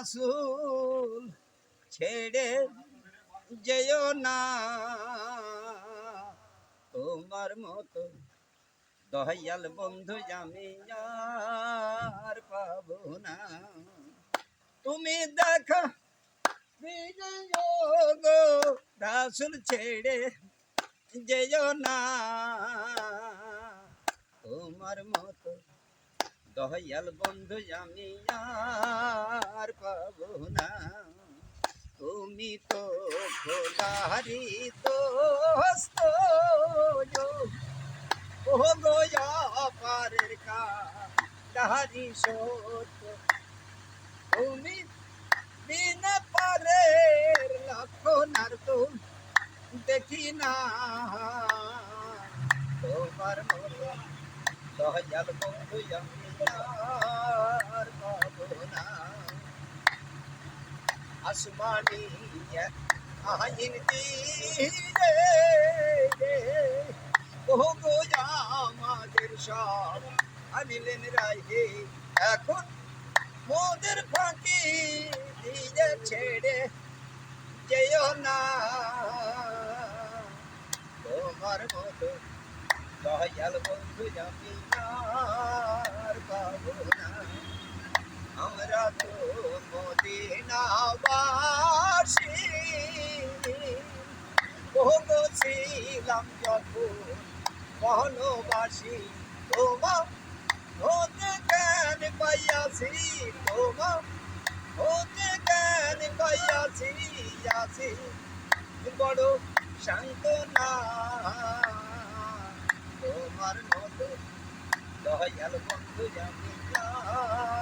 রাসূল ছেড়ে যেও না, তোমার মতো দয়াল বন্ধু আমি আর পাবো না। তুমি দেখা গো রাসূল ছেড়ে যেও না, তোমার মতো দয়াল বন্ধু আমি আর পাবো না। তুমি তো খোদারি দোস্ত ও গোয়া পারের কাহারি সত্য, তুমি বিন পারের লক্ষণ আর তো দেখি না, তোমার মতো দয়াল বন্ধু আমি আর পাবো না। আসমানি আইন দিলে ও গো আমাদের সব আনিলেন রাহে, এখন মোদের ফাঁকি দিয়ে ছেড়ে যেও না, তোমার মতো দয়াল বন্ধু আমি আর পাবো না। আমরা তো মদিনাবাসী ছিলাম যখন বনবাসী, তোমার হতে জ্ঞান পাইয়াছি, তোমার হতে জ্ঞান পাইয়াছি, আছি বড় শান্ত না, তোমার মতো দয়াল বন্ধু আমি